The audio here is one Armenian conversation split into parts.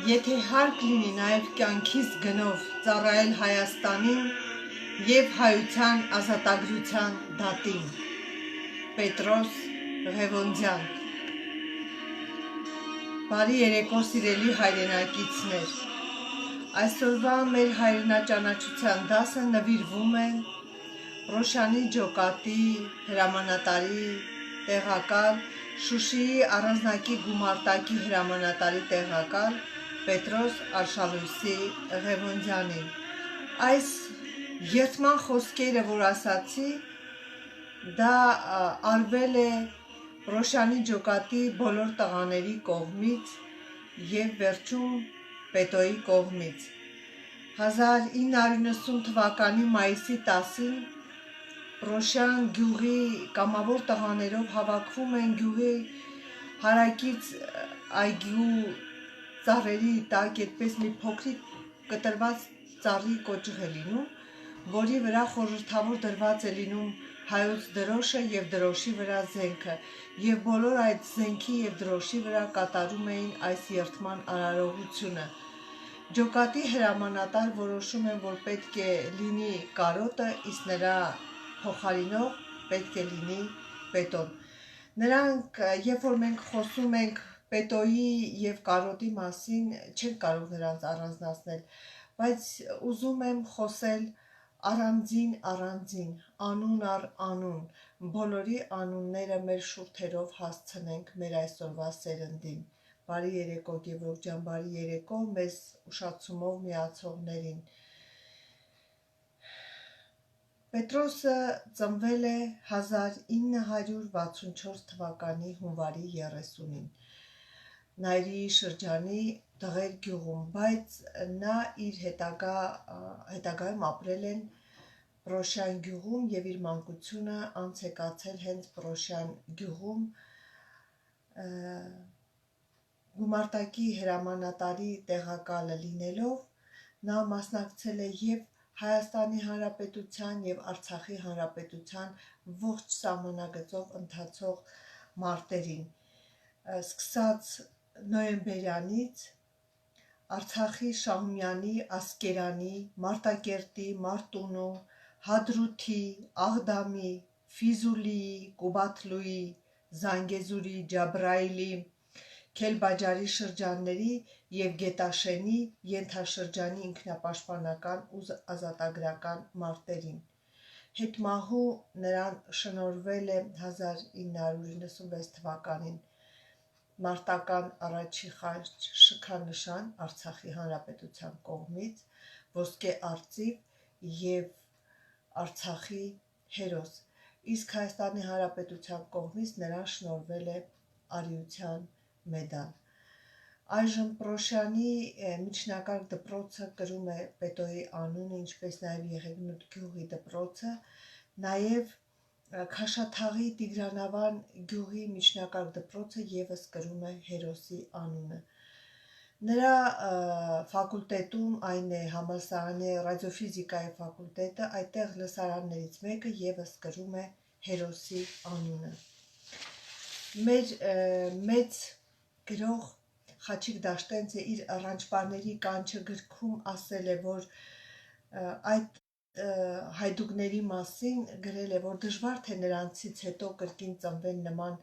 Եթե հարկ լինի նաև կյանքիս գնով ծառայել Հայաստանին և հայության ազատագրության դատին։ Պետրոս Ղևոնդյան։ Բարի երեկո սիրելի հայրենակիցներ։ Այսօրվա մեր հայրենաճանաչության դասը նվիրվում է Ռոշանի Ջոկատի հրամանատարի տեղակալ, Շուշիի առանձնակի գումարտակի հրամանատարի տեղակալ Պետրոս Արշալույսի Ղևոնդյանին։ Այս երդման խոսքերը, որ ասացի, դա արվել է Ռոշանի Ջոկատի բոլոր տղաների կողմից և վերջում Պետոյի կողմից։ 1990 թվականի մայիսի 10-ին Ռոշան գյուղի կամավոր տղաներով հավաքվում են գյուղի հարակից այգու ծառերի տակ, այդպես մի փոքրիկ կտրված ծառի կոճղ է լինում, որի վրա խորհրդավոր դրված է լինում հայոց դրոշը և դրոշի վրա զենքը, և բոլոր այդ զենքի և դրոշի վրա կատարում էին այս երդման արարողությունը։ Ջոկատի հրամանատար որոշում են, որ պետք է լինի կարոտը, իսկ նրա փոխարինող պետք է լինի Պետոն։ Նրանք, երբ որ մենք խոսում ենք Պետոյի և կարոտի մասին, չենք կարող նրանց առանձնացնել, բայց ուզում եմ խոսել առանձին, անուն առ անուն, բոլորի անունները մեր շուրթերով հասցնենք մեր այսօրվա սերնդին։ Բարի երեկո Գևորգ ջան, բարի երեկո մեզ ուշացումով միացողներին։ Պետրոսը ծնվել է 1964 թվականի հունվարի 30-ին Նայրիի շրջանի Դղեր գյուղում, բայց նա իր հետագայում ապրել են Պրոշյան գյուղում և իր մանկությունը անց է կացել հենց Պրոշյան գյուղում գումարտակի հրամանատարի տեղակալը լինելով, նա մասնակցել է և Հայաստանի Հանրապետության և Արցախի Հանրապետության ողջ սահմանագծով ընթացող մարտերին սկսած նոյեմբերյանից Արցախի, Շահումյանի, Ասկերանի, Մարտակերտի, Մարտունու, Հադրութի, Աղդամի, Ֆիզուլիի, Կուբաթլուի, Զանգեզուրի, Ջաբրայիլի, Քելբաջարի շրջանների և Գետաշենի ենթաշրջանի ինքնապաշտպանական ու ազատագրական մարտերին։ Հետմահու նրան շնորհվել է 1996 թվականին մարտական առաջի խաչ շքանշան Արցախի Հանրապետության կողմից, ոսկե արծիվ և Արցախի հերոս, իսկ Հայաստանի Հանրապետության կողմից նրան շնորհվել է արիության մեդալ։ Այժմ Պրոշյանի միջնակարգ դպրոցը կրում է Պետոյի անունը, ինչպես նաև Եղեգնուտ գյուղի դպրոցը, նաև Քաշաթաղի Տիգրանավան գյուղի միջնակարգ դպրոցը ևս կրում է հերոսի անունը։ Նրա ֆակուլտետում, այն է համալսարանի ռադիոֆիզիկայի ֆակուլտետը, այդտեղ լսարաններից մեկը ևս կրում է հերոսի անունը։ Մեր մեծ գրող Խաչիկ Դաշտենցը իր «Ռանչպարների կանչը» գրքում ասել է, որ այդ հայդուկների մասին գրել է, որ դժվար թե նրանցից հետո կրկին ծնվեն նման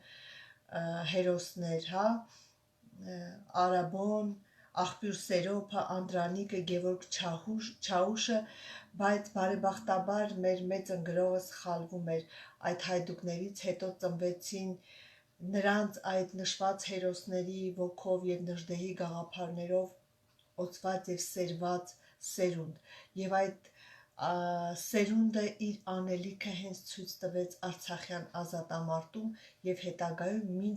հերոսներ, հա, Արաբոն, Աղբյուր Սերոփը, Անդրանիկը, Գևորգ Չաուշը, բայց բարեբախտաբար մեր մեծ ընկերողը սխալվում էր, այդ հայդուկներից հետո ծնվեցին նրանց այդ նշված հերոսների ոգով և Նժդեհի գաղափարներով օծված և սերված սերունդ, և այդ սերունդը իր անելիքը հենց ցույց տվեց արցախյան ազատամարտում և հետագայում մինչ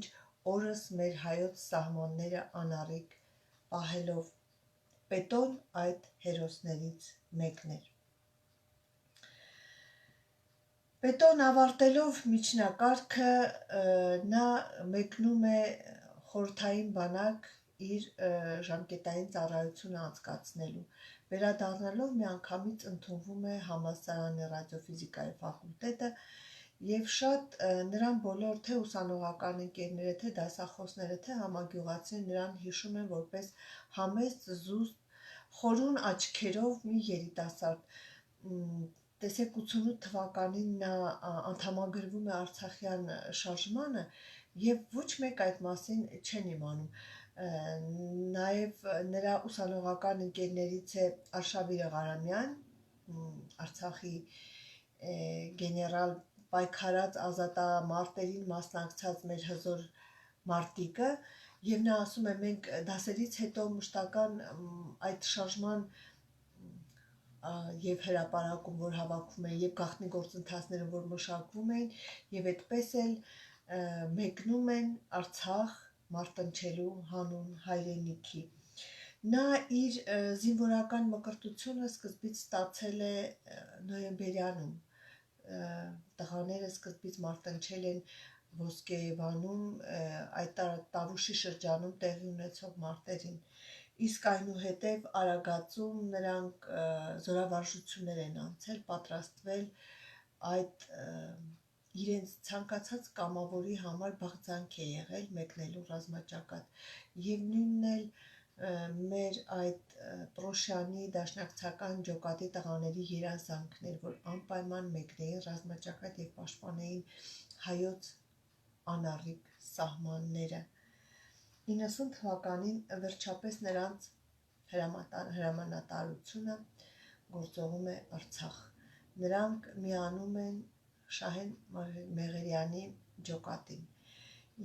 օրս մեր հայոց սահմանները անառիկ պահելով։ Պետոն այդ հերոսներից մեկն էր։ Պետոն ավարտելով միջնակարգը նա մեկնում է խորհրդային բանակ իր ժամկետային ծառայությունը անցկացնելու։ Վերադառնալով միանգամից ընդունվում է համալսարանի ռադիոֆիզիկայի ֆակուլտետը և շատ նրան բոլոր թե ուսանողական ընկերները, թե դասախոսները, թե համագյուղացին նրան հիշում են որպես համեստ, զուսպ, խորուն աչքերով մի երիտասարդ։ Տեսեք 88 թվականին նա անդամագրվում է Արցախյան շարժմանը և ոչ մեկ այդ մասին չեն իմանում։ Նաև նրա ուսանողական ընկերներից է Արշավիր Ղարամյան, Արցախի գեներալ, պայքարած ազատամարտերին մասնակցած մեր հզոր մարտիկը, և նա ասում է, մենք դասերից հետո մշտական այդ շարժման և հրապարակում, որ հավաքում էին, և գաղտնի գործընթացները, որ մշակվում էին, և այդպես էլ մեկնում են Արցախ մարտնչելու հանուն հայրենիքի։ Նա իր զինվորական մկրտությունը սկզբից ստացել է նոյեմբերյանում, տղաները սկզբից մարտնչել են Ոսկեևանում, այդ Տավուշի շրջանում տեղի ունեցող մարտերին, իսկ այնուհետև Արագածում նրանք զորավարժություններ են անցել, պատրաստվել այդ իրենց ցանկացած կամավորի համար բաղձանք է եղել մեկնելու ռազմաճակատ, և նույնն էլ մեր այդ Պրոշյանի դաշնակցական ջոկատի տղաների երազանքն էր, որ անպայման մեկնեին ռազմաճակատ և պաշտպանեին հայոց անառիկ սահմանները։ 90 թվականին վերջապես նրանց հրամանատարությունը գործողում է Արցախ։ Նրանք միանում են Շահեն Մեղերյանի ջոկատին։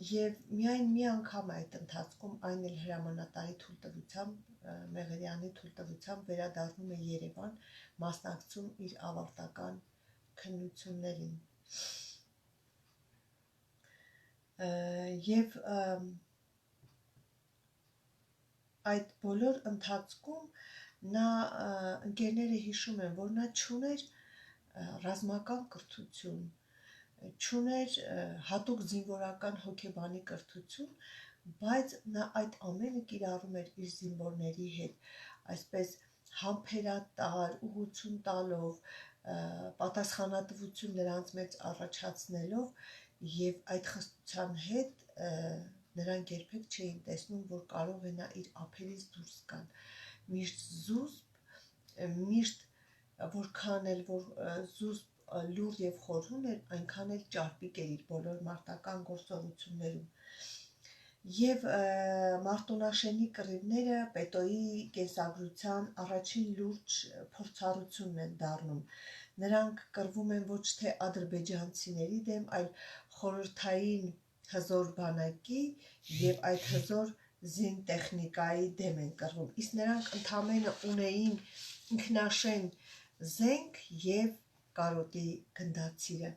Եվ միայն մի անգամ այդ ընթացքում, այն էլ հրամանատարի թույլտվությամբ, Մեղերյանի թույլտվությամբ վերադառնում է Երևան, մասնակցում իր ավարտական քննություններին։ Եվ այդ բոլոր ընթացքում նա ընկերները հիշում են, որ նա չուներ ռազմական կրթություն, չուներ հատուկ զինվորական հոգեբանի կրթություն, բայց նա այդ ամենը կիրառում էր իր զինվորների հետ, այսպես համբերատար, ուղղություն տալով, պատասխանատվություն նրանց մեջ առաջացնելով և այդ խստության հետ Նրանք երբեք չէին տեսնում, որ կարող է նա իր ափերից դուրս գալ։ Միշտ զուսպ, միշտ որքան էլ որ զուսպ լուր եւ խորհուն էր, այնքան էլ ճարպիկ էր իր բոլոր մարտական գործողություններում։ Եվ Մարտունաշենի կռիվները Պետոյի կենսագրության առաջին լուրջ փորձառությունն են դառնում։ Նրանք կռվում են ոչ թե ադրբեջանցիների դեմ, այլ խորհրդային հզոր բանակի եւ այդ հզոր զինտեխնիկայի դեմ են կռվում։ Իսկ նրանք ընդամենը ունեին ինքնաշեն զենք եւ կարոտի գնդացիրը։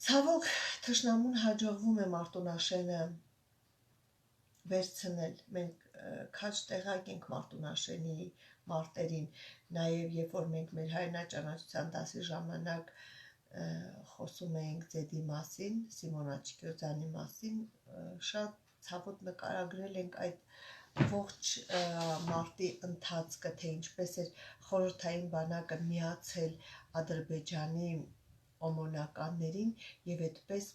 Ցավոք թշնամուն հաջողվում է Մարտունաշենը վերցնել։ Մենք քաջ տեղակ ենք Մարտունաշենի մարտերին, նաև երբ որ մենք մեր հայրենաճանաչության դասի ժամանակ խոսում էինք ձեդի մասին, Սիմոնա Չիկյոզյանի մասին, շատ ցավոտ նկարագրել ենք այդ ողջ մարտի ընթացքը, թե ինչպես էր խորհրդային բանակը միացել Ադրբեջանի օմոնականներին եւ այդպես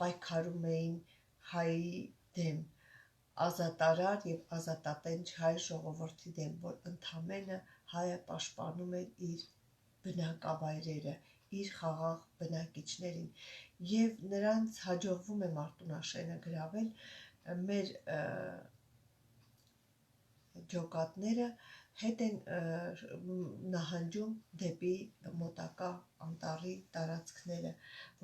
պայքարում էին հայի դեմ, ազատարար եւ ազատատենչ հայ ժողովրդի դեմ, որ ընդամենը հայը պաշտպանում էր իր բնակավայրերը, իր խաղաղ բնակիչներին, եւ նրանց հաջողվում է Մարտունաշենը գրավել։ Մեր ջոկատները հետ են նահանջում դեպի մոտակա անտառի տարածքները,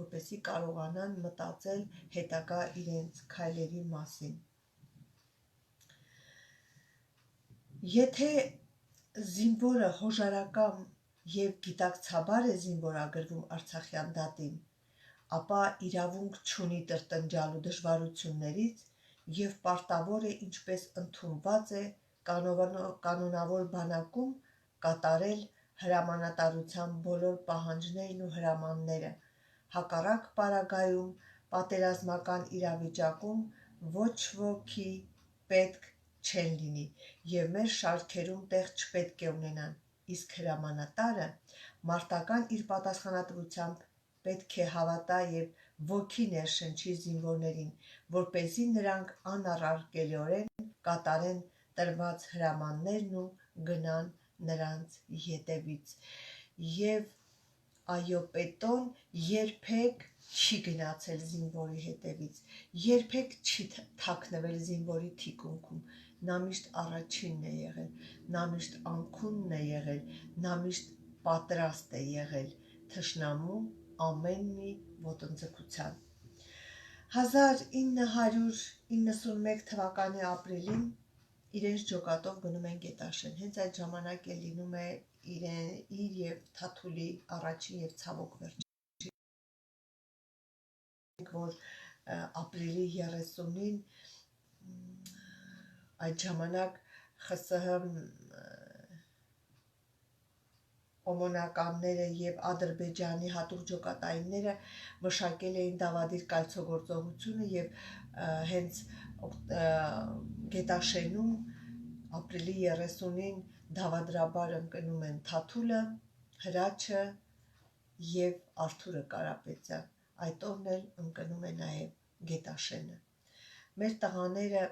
որպեսզի կարողանան մտածել հետագա իրենց քայլերի մասին։ Եթե զինվորը հոժարակամ եւ գիտակցաբար է զինվորագրվում Արցախյան դատին, ապա իրավունք չունի տրտնջալու դժվարություններից եւ պարտավոր է, ինչպես ընդունված է կանոնավոր բանակում, կատարել հրամանատարության բոլոր պահանջներն ու հրամանները։ Հակառակ պարագայում պատերազմական իրավիճակում ոչ ոքի պետք չեն լինի եւ մեր շարքերում տեղ չպետք է ունենան, իսկ հրամանատարը մարտական իր պատասխանատվությամբ պետք է հավատա եւ ոգի ներշնչի զինվորներին, որպեսզի նրանք անառարկելիորեն կատարեն տրված հրամաններն ու գնան նրանց ետևից։ Եվ այո, Պետոն երբեք չի գնացել զինվորի հետևից, երբեք չի թաքնվել զինվորի թիկունքում, նա միշտ առաջինն է եղել, նա միշտ անքունն է եղել, նա միշտ պատրաստ է եղել թշնամու ամեն մի ոտնձգության։ 1991 թվականի ապրիլին իրենց ջոկատով գնում են Գետաշեն։ Հենց այդ ժամանակ է լինում է իր եւ Թաթուլի առաջին եւ ցավոք վերջին, որ ապրիլի 30-ին այդ ժամանակ ԽՍՀՄ օմոնականները եւ Ադրբեջանի հատուկ ջոկատայինները մշակել էին դավադիր կայցոգործողությունը եւ հենց Գետաշենում ապրիլի 30-ին դավադրաբար ընկնում են Թաթուլը, Հրաչը եւ Արթուրը Կարապետյան։ Այդ օրն էլ ընկնում է նաեւ Գետաշենը։ Մեր տղաները,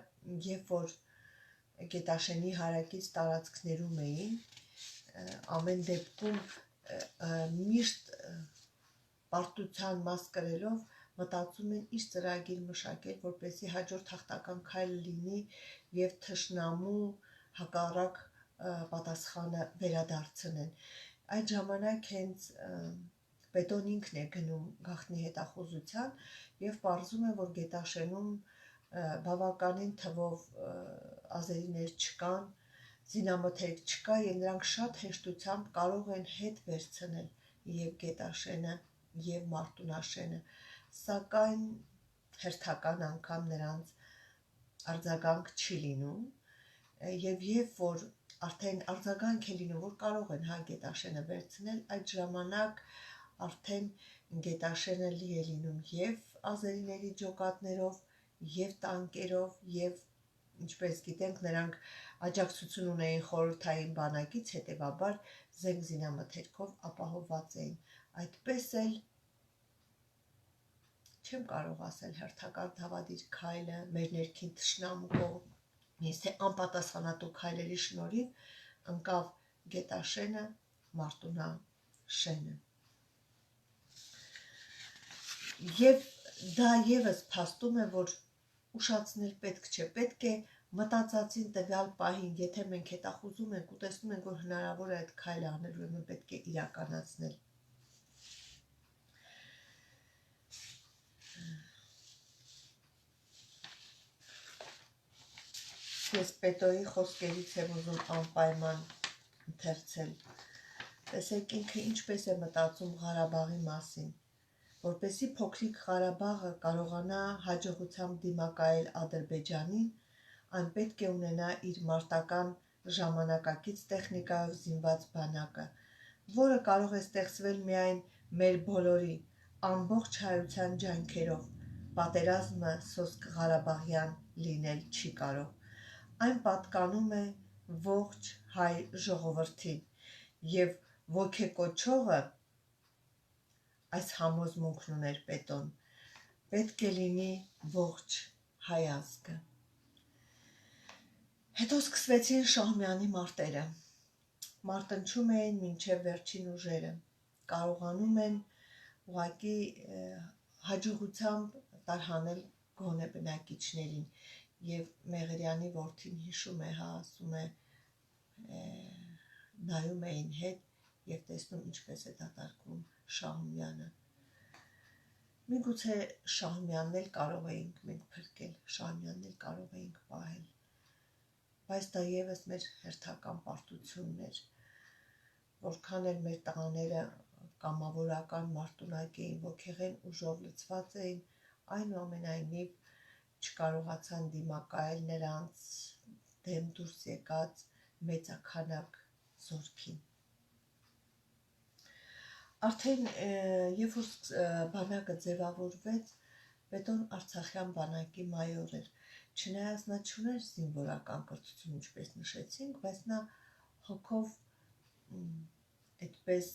երբ որ Գետաշենի հարակից տարածքներում էին, ամեն դեպքում միշտ պարտության մաս կրելով մտածում են ինչ ծրագիր մշակել, որպեսզի հաջորդ հաղթական քայլը լինի եւ թշնամու հակառակ պատասխանը վերադարձնեն։ Այդ ժամանակ հենց Պետոն ինքն է գնում գաղտնի հետախուզության եւ պարզում է, որ Գետաշենում բավականին թվով ազերիներ չկան, զինամթերք չկա եւ նրանք շատ հեշտությամբ կարող են հետ վերցնել եւ Գետաշենը եւ Մարտունաշենը, սակայն հերթական անգամ նրանց արձագանք չի լինում եւ երբ որ արդեն արձագանք է լինում, որ կարող են Գետաշենը վերցնել, այդ ժամանակ արդեն Գետաշենը լի է լինում եւ ազերիների ջոկատներով եւ տանկերով եւ ինչպես գիտենք, նրանք աջակցություն ունեին խորհրդային բանակից, հետևաբար զենք զինամթերքով ապահովված էին։ Այդպես էլ չեմ կարող ասել հերթական դավադիր քայլը մեր ներքին թշնամու կողմից, թե անպատասխանատու քայլերի շնորհիվ ընկավ Գետաշենը, Մարտունա շենը։ Եվ դա եւս փաստում է, որ ուշացնել պետք չէ, պետք է մտածածին տվյալ պահին, եթե մենք հետախուզում ենք ու տեսնում ենք, որ հնարավոր է այդ քայլը անել, ուրեմն պետք է իրականացնել։ Ես Պետոյի խոսքերից եմ ուզում անպայման ընթերցել։ Տեսեք ինքը ինչպես է մտածում Ղարաբաղի մասին, որպեսզի փոքրիկ Ղարաբաղը կարողանա հաջողությամբ դիմակայել Ադրբեջանին, այն պետք է ունենա իր մարտական ժամանակակից տեխնիկայով զինված բանակը, որը կարող է ստեղծվել միայն մեր բոլորի ամբողջ հայության ջանքերով, պատերազմը սոսկ Ղարաբաղյան լինել չի կարող։ Այն պատկանում է ողջ հայ ժողովրդին եւ ոգեկոչողը այս համոզմունքն ուներ Պետոն, պետք է լինի ողջ հայ ազգը։ Հետո սկսվեցին Շահումյանի մարտերը, մարտնչում էին մինչև վերջին ուժերը, կարողանում են ուղղակի հաջողությամբ տարհանել գոնե բնակիչներին, եւ Մեղրյանի որդին հիշում է, ասում է, նայում էին հետ եւ տեսնում ինչպես է դատարկվում Շահումյանը։ Միգուցե Շահումյանն էլ կարող էինք մենք փրկել, Շահումյանն էլ կարող էինք պահել, բայց դա եւս մեր հերթական պարտությունն էր, որքան էլ մեր տղաները կամավորական մարտունակ էին, ոգեղեն ուժով լցված էին, այնուամենայնիվ չկարողացան դիմակայել նրանց դեմ դուրս եկած մեծաքանակ զորքին։ Արդեն երբ որ բանակը ձևավորվեց, Պետոն Արցախյան բանակի մայոր էր, չնայած նա չուներ զինվորական կրթություն, ինչպես նշեցինք, բայց նա հոգով այդպես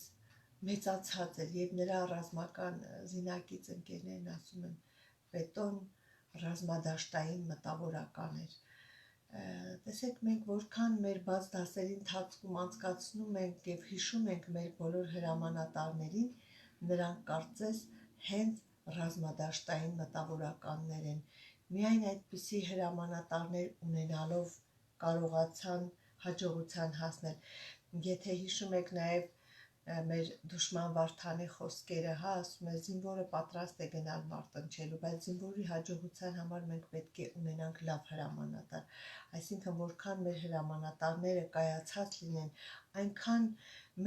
մեծացած էր եւ նրա ռազմական զինակից ընկերներն ասում են Պետոն ռազմադաշտային մտավորական էր։ Տեսեք, մենք որքան մեր բաց դասերի ընթացքում անցկացնում ենք եւ հիշում ենք մեր բոլոր հրամանատարներին, նրանք կարծես հենց ռազմադաշտային մտավորականներ են։ Միայն այդպիսի հրամանատարներ ունենալով կարողացան հաջողության հասնել։ Եթե հիշում եք նաև մեր դուշման Վարդանի խոսքերը, ասում է զինվորը պատրաստ է գնալ մարտնչելու, բայց զինվորի հաջողության համար մենք պետք է ունենանք լավ հրամանատար։ Այսինքն որքան մեր հրամանատարները կայացած լինեն, այնքան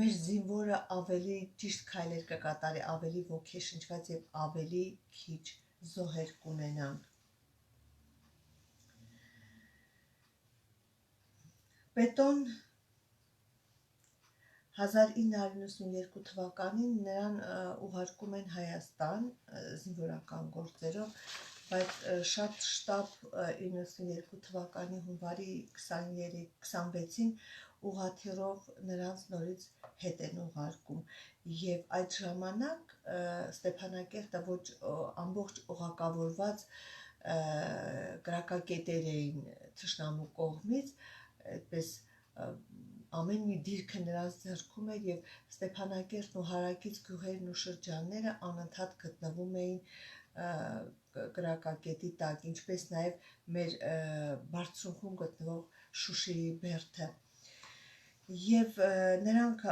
մեր զինվորը ավելի ճիշտ քայլեր կկատարի, ավելի ոգեշնչված եւ ավելի քիչ զոհեր կունենանք։ Պետոն 1992 թվականին նրան ուղարկում են Հայաստան զինվորական գործերով, բայց շատ շտապ 92 թվականի հունվարի 26-ին ուղղաթիռով նրանց նորից հետ են ուղարկում եւ այդ ժամանակ Ստեփանակերտը ոչ ամբողջ օղակավորված կրակակետեր էին թշնամու կողմից, այդպես ամեն մի դիրքը նրանց ձեռքում էր եւ Ստեփանակերտն ու հարակից գյուղերն ու շրջանները անընդհատ գտնվում էին կրակակետի տակ, ինչպես նաեւ մեր բարձունքում գտնվող Շուշիի բերդը։ Եվ նրանք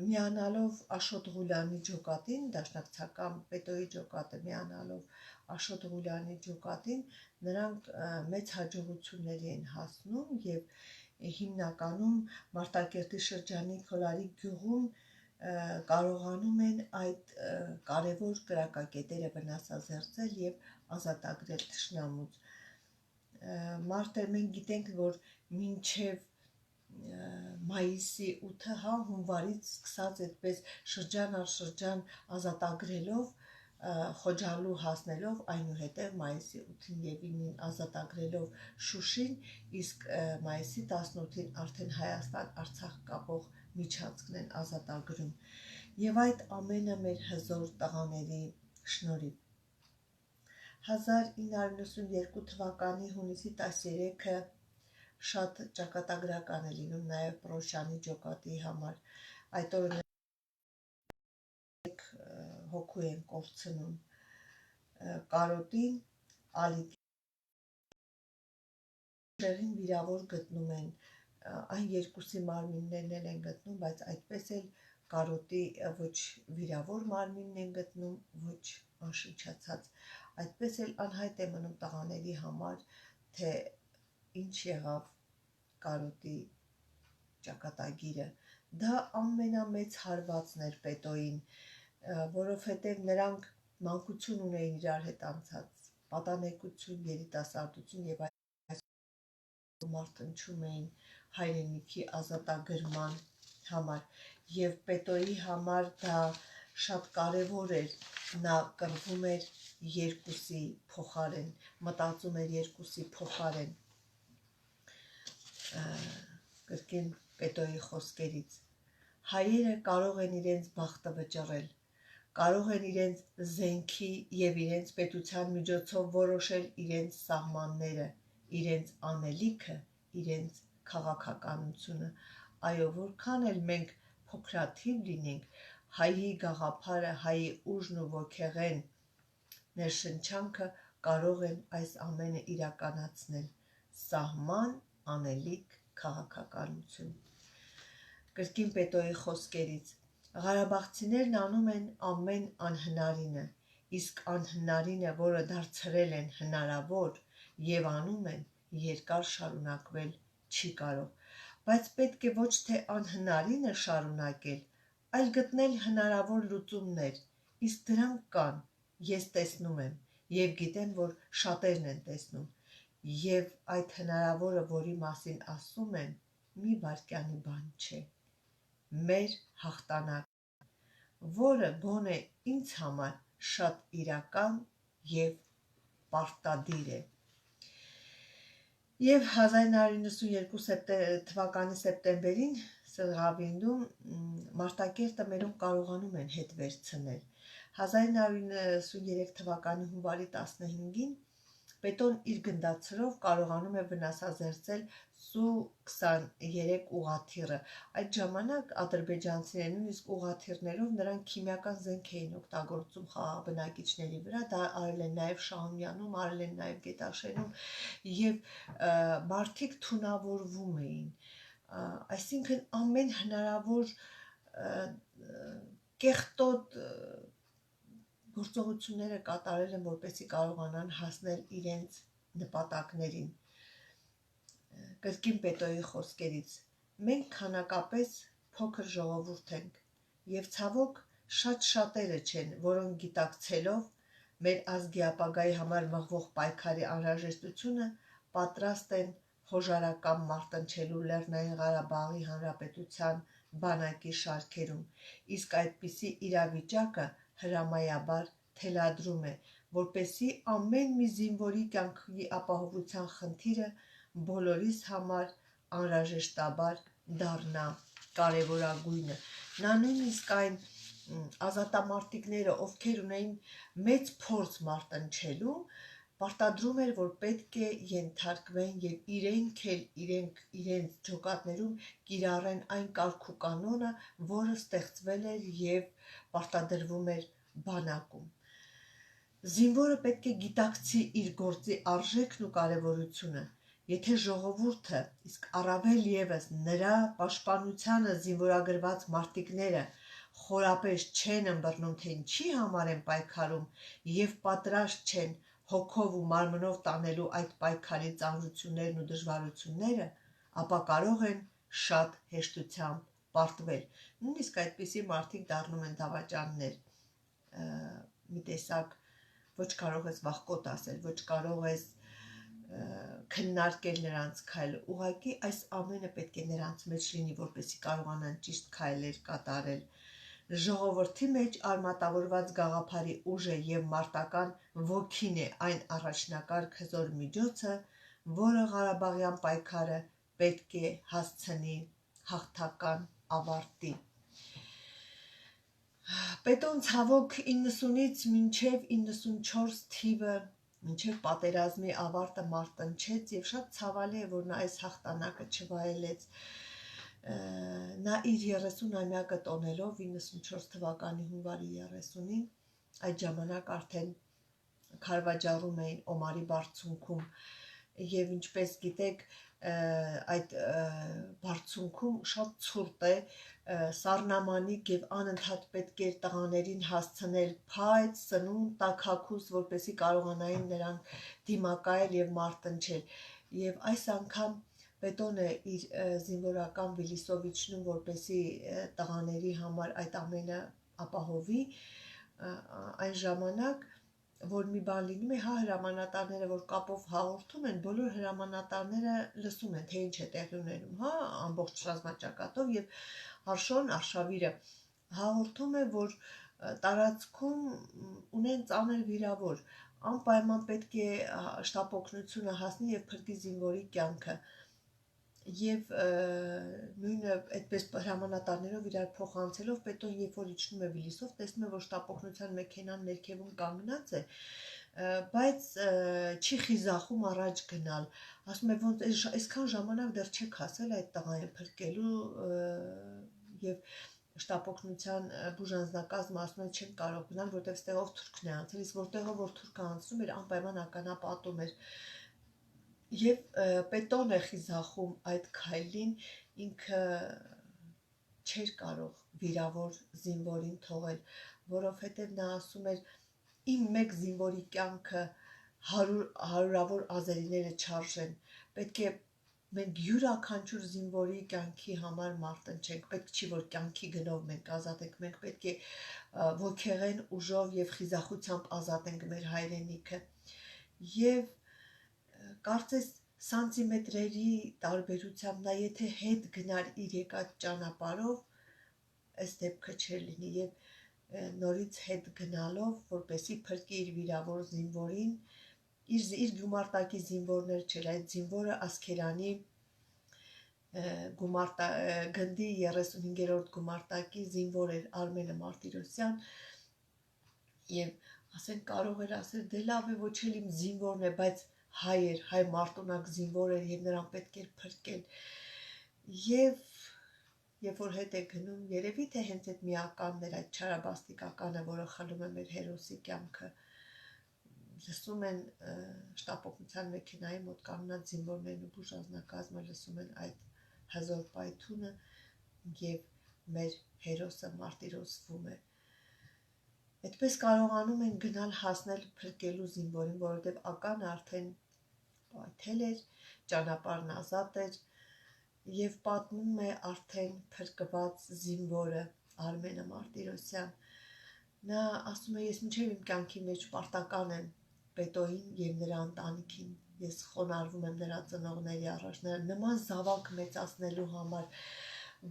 միանալով Աշոտ Ղուլյանի ջոկատին, դաշնակցական Պետոյի ջոկատը միանալով Աշոտ Ղուլյանի ջոկատին, նրանք մեծ հաջողությունների են հասնում եւ հիմնականում Մարտակերտի շրջանի Քոլարի գյուղում կարողանում են այդ կարևոր կրակակետերը վնասազերծել եւ ազատագրել թշնամուց։ Մարտեր մենք գիտենք, որ մինչև մայիսի 8-ը, հունվարից սկսած այդպես շրջան առ շրջան ազատագրելով, Խոջալու հասնելով, այնուհետև մայիսի 8-ին եւ 9-ին ազատագրելով Շուշին, իսկ մայիսի 18-ին արդեն Հայաստան-Արցախ կապող միջանցքն են ազատագրում։ Եվ այդ ամենը մեր հզոր տղաների շնորհիվ։ 1992 թվականի հունիսի 13-ը շատ ճակատագրական է լինում նաև Պրոշյանի ջոկատի համար։ Այդ օրը հոգու են կորցնում կարոտին, ալիքին վիրավոր գտնում են, այն երկուսի մարմիններն են գտնում, բայց այդպես էլ կարոտի ոչ վիրավոր մարմինն են գտնում, ոչ անշնչացած։ Այդպես էլ անհայտ է մնում տղաների համար, թե ինչ եղավ կարոտի ճակատագիրը։ Դա ամենամեծ հարվածն էր Պետոյին, որովհետև նրանք մանկություն ունեին իրար հետ անցած, պատանեկություն, երիտասարդություն եւ մարտնչում էին հայրենիքի ազատագրման համար եւ Պետոյի համար դա շատ կարևոր էր, նա կռվում էր երկուսի փոխարեն, մտածում էր երկուսի փոխարեն։ Կրկին Պետոյի խոսքերից հայերը կարող են իրենց բախտը վճռել, կարող են իրենց զենքի եւ իրենց պետության միջոցով որոշել իրենց սահմանները, իրենց անելիքը, իրենց քաղաքականությունը, այո, որքան էլ մենք փոքրաթիվ լինենք, հայի գաղափարը, հայի ուժն ու ոգեղեն ներշնչանքը կարող են այս ամենը իրականացնել, սահման, անելիք, քաղաքականություն։ Կրկին Պետոյի խոսքերից Ղարաբաղցիներն անում են ամեն անհնարինը, իսկ անհնարինը, որը դարձրել են հնարավոր եւ անում են, երկար շարունակվել չի կարող, բայց պետք է ոչ թե անհնարինը շարունակել, այլ գտնել հնարավոր լուծումներ, իսկ դրանք կան, ես տեսնում եմ եւ գիտեմ, որ շատերն են տեսնում, եւ այդ հնարավորը, որի մասին ասում եմ, մի վայրկյանի բան չէ, մեր հաղթանակ, որը գոնե ինձ համար շատ իրական եւ պարտադիր է։ Եվ 1992 թվականի սեպտեմբերին Սեղավինդում Մարտակերտը մերում կարողանում են հետ վերցնել։ 1993 թվականի հունվարի 15-ին Պետոն իր գնդացրով կարողանում է վնասազերծել Սու-23 ուղղաթիռը։ Այդ ժամանակ ադրբեջանցիները նույնիսկ ուղղաթիռներով նրանք քիմիական զենք էին օգտագործում խաղաղ բնակիչների վրա, դա արել են նաև Շահումյանում, արել են նաև Գետաշենում եւ մարդիկ թունավորվում էին, այսինքն ամեն հնարավոր կեղտոտ գործողությունները կատարել են, որպեսզի կարողանան հասնել իրենց նպատակներին։ Կրկին Պետոյի խոսքերից մենք քանակապես փոքր ժողովուրդ ենք եւ ցավոք շատ շատերը չեն, որոնք գիտակցելով մեր ազգի ապագայի համար մղվող պայքարի անհրաժեշտությունը պատրաստ են հոժարական մարտնչելու Լեռնային Ղարաբաղի Հանրապետության բանակի շարքերում, իսկ այդպիսի իրավիճակը հրամայաբար թելադրում է, որպեսզի ամեն մի զինվորի կյանքի ապահովության խնդիրը բոլորիս համար անհրաժեշտաբար դառնա կարևորագույնը։ Նա նույնիսկ այն ազատամարտիկները, ովքեր ունեին մեծ փորձ մարտնչելու, պարտադրում էր, որ պետք է ենթարկվեն եւ իրենք էլ իրենց ջոկատներում կիրառեն այն կարգ ու կանոնը, որը ստեղծվել էր եւ պարտադրվում էր բանակում։ Զինվորը պետք է գիտակցի իր գործի արժեքն ու կարևորությունը։ Եթե ժողովուրդը, իսկ առավել ևս նրա պաշտպանությանը զինվորագրված մարտիկները խորապես չեն ըմբռնում, թե ինչի համար են պայքարում եւ պատրաստ չեն հոգով ու մարմնով տանելու այդ պայքարի ծանրություններն ու դժվարությունները, ապա կարող են շատ հեշտությամբ պարտվել։ Նույնիսկ այդպիսի մարդիկ դառնում են դավաճաններ, մի տեսակ ոչ կարող ես վախկոտ ասել, ոչ կարող ես քննարկել նրանց քայլը, ուղղակի այս ամենը պետք է նրանց մեջ լինի, որպեսզի կարողանան ճիշտ քայլեր կատարել։ Ժողովրդի մեջ արմատավորված գաղափարի ուժը եւ մարտական ոգին է այն առաջնակարգ հզոր միջոցը, որը Ղարաբաղյան պայքարը պետք է հասցնի հաղթական ավարտի։ Պետոն ցավոք 90-ից մինչև 94 թիվը մինչև պատերազմի ավարտը մարտնչեց եւ շատ ցավալի է, որ նա այս հաղթանակը չվայելեց։ Նա իր 30-ամյակը տոնելով 94 թվականի հունվարի 30-ին այդ ժամանակ արդեն Քարվաջարում էին Օմարի բարձունքում եւ ինչպես գիտեք այդ բարձունքում շատ ցուրտ է, սառնամանիք եւ անընդհատ պետք էր տղաներին հասցնել փայտ, սնունդ, տաքաքուս, որպեսզի կարողանային նրանք դիմակայել եւ մարտնչել։ Եվ այս անգամ Պետոնը իր զինվորական վիլիսով իջնում, որպեսզի տղաների համար այդ ամենը ապահովի, այն ժամանակ որ մի բան լինում է, հա հրամանատարները որ կապով հաղորդում են, բոլոր հրամանատարները լսում են, թե ինչ է տեղի ունենում, հա, ամբողջ ռազմաճակատով եւ Հարշոն Արշավիրը հաղորդում է, որ տարածքում ունեն ծանր վիրավոր, անպայման պետք է շտապօգնությունը հասնի եւ փրկի զինվորի կյանքը։ Եվ նույնը այդպես հրամանատարներով իրար փոխանցելով Պետոն երբ որ իջնում է Վիլիսով, տեսնում է որ շտապօգնության մեքենան ներքևում կանգնած է, բայց չի խիզախում առաջ գնալ, ասում է ոնց այսքան ժամանակ դեռ չեք հասել այդ տղային փրկելու եւ շտապօգնության բուժանձնակազմը ասում է չեն կարող գնալ, որտեղ ստեղով թուրքն է անցել, իսկ որտեղով որ թուրքը անցնում էր անպայման ականապատում էր։ Եվ Պետոն է խիզախում այդ քայլին, ինքը չէր կարող վիրավոր զինվորին թողել, որովհետև նա ասում էր իմ մեկ զինվորի կյանքը հարյուրավոր ազերիները չարժեն, պետք է մենք յուրաքանչյուր զինվորի կյանքի համար մարտնչենք, պետք չի որ կյանքի գնով մենք ազատենք, մենք պետք է ոգեղեն ուժով եւ խիզախությամբ ազատենք մեր հայրենիքը։ Եվ կարծես սանտիմետրերի տարբերությամբ նա եթե հետ գնար իր եկած ճանապարհով, այս դեպքը չէր լինի եւ նորից հետ գնալով, որպեսի փրկի իր վիրավոր զինվորին, իր գումարտակի զինվորներ չէր, այդ զինվորը Ասքերանի գնդի 35-րդ գումարտակի զինվոր էր Արմենը Մարտիրոսյան եւ ասեն կարող էր ասել դե լավ է ոչ էլ իմ զինվորն է, բայց հայ էր, հայ մարտունակ զինվոր էր եւ նրան պետք էր փրկել։ Եվ երբ որ հետ է գնում, երևի թե հենց այդ միականն էր, այդ չարաբաստիկականը, որը խլում է մեր հերոսի կյանքը, լսում են շտապօգնության մեքենայի մոտ կանգնած զինվորներն ու բուժանձնակազմը լսում են այդ հզոր պայթյունը եւ մեր հերոսը մարտիրոսվում է։ Այդպես կարողանում են գնալ հասնել փրկելու զինվորին, որովհետև ականը արդեն պայթել էր, ճանապարհն ազատ էր եւ պատմում է արդեն փրկված զինվորը Արմենը Մարտիրոսյան։ Նա ասում է ես մինչև իմ կյանքի մեջ պարտական եմ Պետոյին եւ նրա ընտանիքին, ես խոնարհվում եմ նրա ծնողների առաջ, նման զավակ մեծացնելու համար,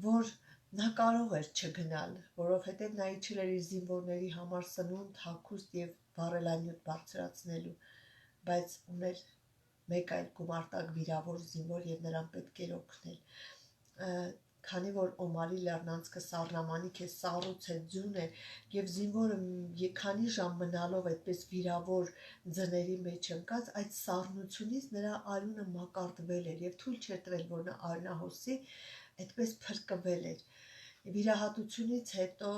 որ նա կարող էր չգնալ, որովհետև նա իջել էր իր զինվորների համար սնունդ, հագուստ եւ վառելանյութ բարձրացնելու, բայց ուներ մեկ այլ գումարտակ վիրավոր զինվոր եւ նրան պետք էր օգնել։ Քանի որ Օմարի լեռնանցքը սառնամանիք է, սառույց է, ձյուն է եւ զինվորը քանի ժամ մնալով այդպես վիրավոր ձների մեջ ընկած, այդ սառնությունից նրա արյունը մակարդվել էր եւ թույլ չէր տվել որ նա արյունահոսի, այդպես փրկվել էր։ Վիրահատությունից հետո,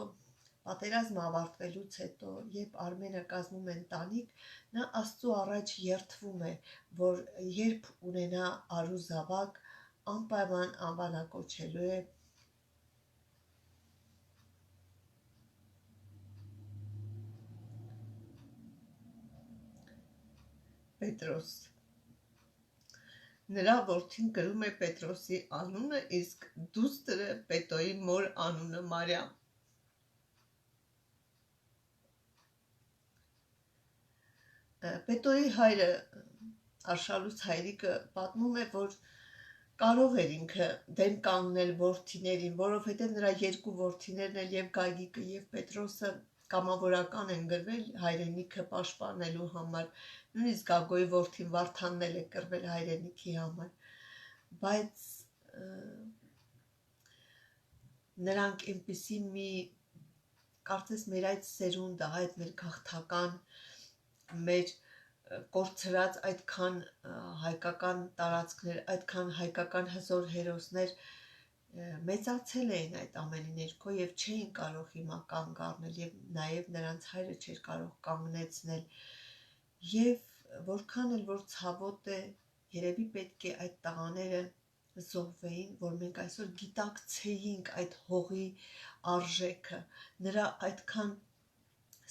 պատերազմը ավարտվելուց հետո, երբ Արմենը կազմում են տանիք, նա Աստծո առաջ երդվում է, որ երբ ունենա արու զավակ, անպայման անվանակոչելու է Պետրոս։ Նրա որդին կրում է Պետրոսի անունը, իսկ դուստրը Պետոյի մոր անունը Մարիամ։ Պետոյի հայրը Արշալուց հայրիկը պատմում է, որ կարող էր ինքը դեմ կանգնել որդիներին, որովհետև նրա երկու որդիներն էլ եւ Գագիկը եւ Պետրոսը կամավորական են գրվել հայրենիքը պաշտպանելու համար, նույնիսկ Գագոյի որդին Վարդանն էլ է կռվել հայրենիքի համար, բայց նրանք այնպիսի մի կարծես մեր այդ սերունդը, այդ մեր գաղթական, մեր կորցրած այդքան հայկական տարածքներ, այդքան հայկական հզոր հերոսներ մեծացել էին այդ ամենի ներքո եւ չէին կարող հիմա կանգ առնել եւ նաեւ նրանց հայրը չէր կարող կանգնեցնել եւ որքան էլ որ ցավոտ է երևի պետք է այդ տղաները զոհվեին, որ մենք այսօր գիտակցեինք այդ հողի արժեքը, նրա այդքան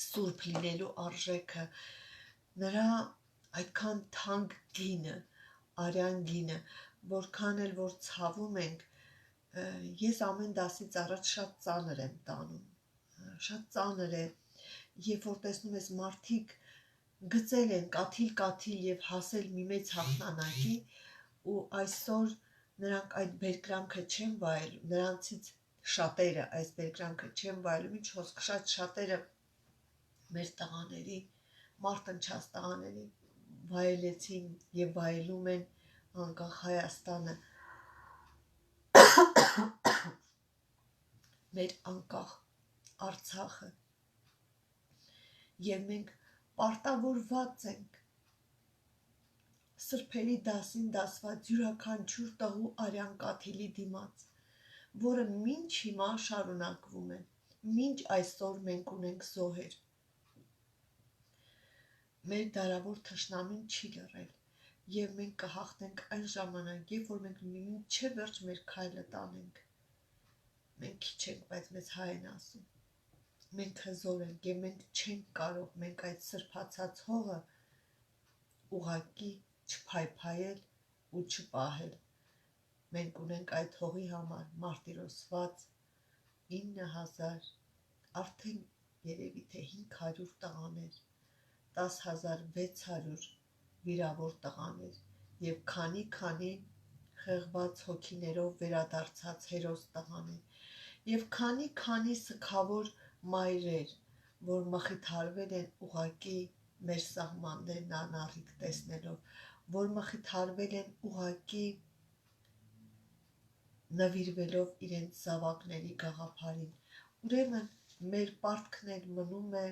սուրբ լինելու արժեքը, նրա այդքան թանկ գինը, արյան գինը, որքան էլ որ ցավում ենք, ես ամեն դասից առաջ շատ ծանր եմ տանում, շատ ծանր է, երբ որ տեսնում ես մարդիկ գծել են կաթիլ եւ հասել մի մեծ հաղթանակի ու այսօր նրանք այդ բերկրանքը չեն վայելում, նրանցից շատերը այս բերկրանքը չեն վայելում, ինչ խոսք շատերը մեր տղաների, մարտնչած տղաների վայելեցին եւ վայելում են անկախ Հայաստանը, մեր անկախ Արցախը եւ մենք պարտավորված ենք սրբերի դասին դասված յուրաքանչյուր տղու արյան կաթիլի դիմաց, որը մինչ հիմա շարունակվում է, մինչ այսօր մենք ունենք զոհեր։ Մեր դարավոր թշնամին չի լռել եւ մենք կհաղթենք այն ժամանակ, երբ որ մենք մինչև վերջ մեր քայլը տանենք։ Մենք քիչ ենք, բայց մեզ հայ են ասում։ Մենք հզոր ենք եւ մենք չենք կարող, մենք այդ սրբացած հողը ուղակի չփայփայել ու չպահել։ Մենք ունենք այդ հողի համար մարտիրոսված 9000, արդեն երևի թե 500 տղաներ, 10600 վիրավոր տղաներ եւ քանի խեղված հոգիներով վերադարձած հերոս տղաներ եւ քանի սքավոր մայրեր, որ մխիթարվել են ուղակի մեր սահմաններն անառիկ տեսնելով, որ մխիթարվել են ուղակի նվիրվելով իրենց զավակների գաղափարին։ Ուրեմն մեր պարտքն էլ մնում է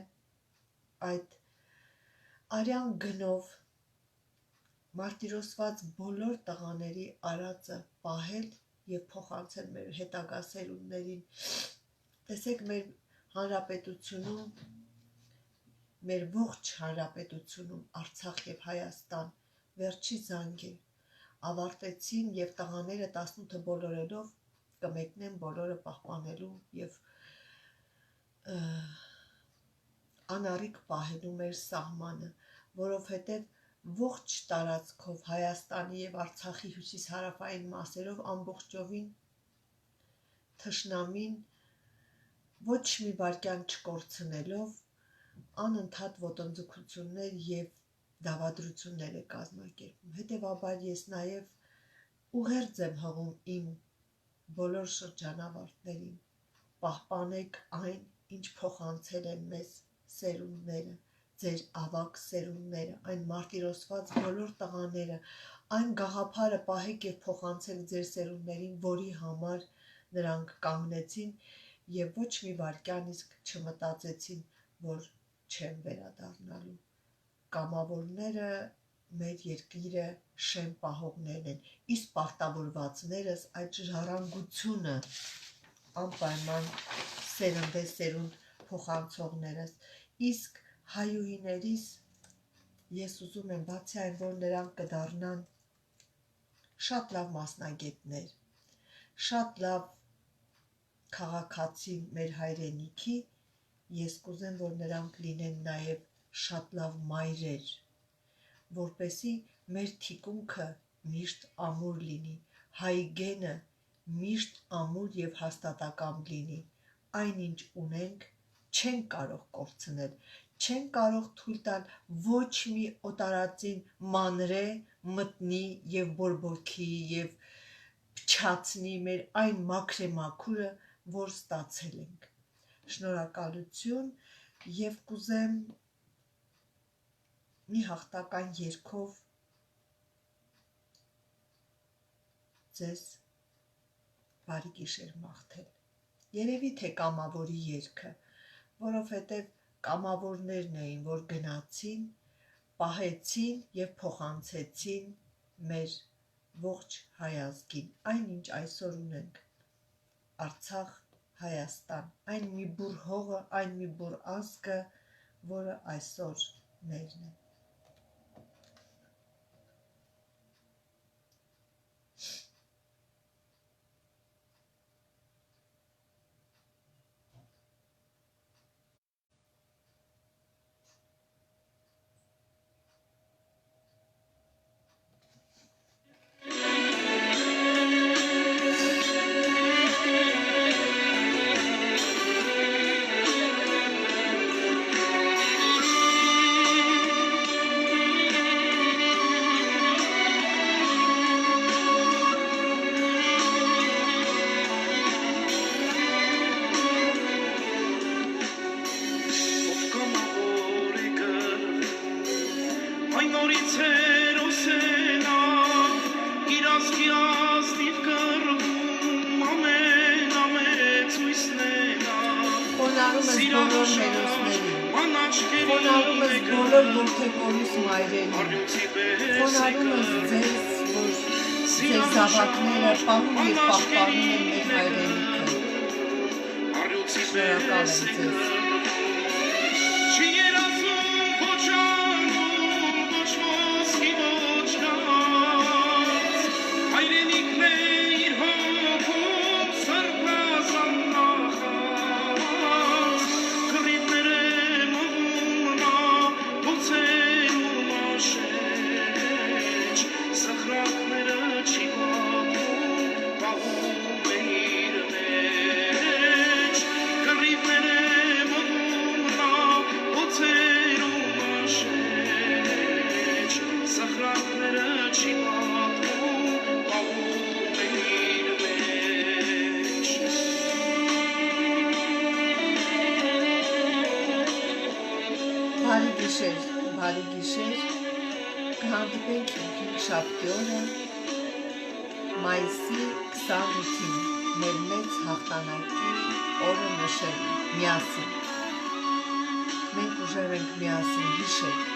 այդ արյան գնով մարտիրոսված բոլոր տղաների արածը պահել եւ փոխանցել մեր հետագա սերունդներին։ Տեսեք մեր հանրապետությունում, մեր ողջ հանրապետությունում Արցախ եւ Հայաստան վերջի զանգեր ավարտեցին եւ տղաները 18 բոլորելով կմեկնեն բոլորը պահպանելու եւ անառիկ պահելու մեր սահմանը, որովհետեւ ողջ տարածքով Հայաստանի եւ Արցախի հյուսիս-հարավային մասերով ամբողջովին թշնամին ոչ մի վայրկյան չկորցնելով անընդհատ ոտնձգություններ եւ դավադրություններ է կազմակերպում։ Հետևաբար ես նաեւ ուղերձ եմ հղում իմ բոլոր շրջանավարտներին, պահպանեք այն, ինչ փոխանցել են մեզ սերունդները, ձեր ավագ սերունդները, այն մարտիրոսված բոլոր տղաները, այն գաղափարը պահեք եւ փոխանցեք ձեր սերունդներին, որի համար նրանք կանգնեցին եւ ոչ մի վայրկյան իսկ չմտածեցին, որ չեն վերադառնալու։ Կամավորները մեր երկիրը շեմ պահողներն են, իսկ պարտավորվածներս այդ ժառանգությունը անպայման սերունդ փոխանցողներս, իսկ հայուհիներիս ես ուզում եմ բացի այն, որ նրանք կդառնան շատ լավ մասնագետներ, շատ լավ քաղաքացի մեր հայրենիքի, ես կուզեմ, որ նրանք լինեն նաև շատ լավ մայրեր, որպեսզի մեր թիկունքը միշտ ամուր լինի, հայ գենը միշտ ամուր եւ հաստատակամ լինի, այնինչ ունենք չենք կարող կորցնել, չենք կարող թույլ տալ ոչ մի օտարածին մանրե, մտնի եւ բորբոքի եւ փչացնի մեր այն մաքրեմաքուրը, որ ստացել ենք։ Շնորհակալություն եւ կուզեմ մի հաղթական երգով ձեզ բարի գիշեր մաղթել։ Երևի թե կամավորի երգը, որովհետև կամավորներն էին, որ գնացին պահեցին և փոխանցեցին մեր ողջ հայազգին, այնինչ այսօր ունենք Արցախ, Հայաստան, այն մի բուռ հողը, այն մի բուռ ազգը, որը այսօր մերն է։ Խոնարհում ես բոլոր հերոսներին, խոնարհում ես բոլոր որդեգորուս մայրերին, խոնարհում ես ձեզ, որ ձեր զավակները պահում և պահպանում են մեր հայրենիքը։ Շնորհակալ եմ ձեզ։ Բարի գիշեր, կհանդիպենք հինգշաբթի օրը, մայիսի 28-ին, մեր մեծ հաղթանակի օրը նշելու, միասին։ Մենք ուժեղ ենք միասին հիշել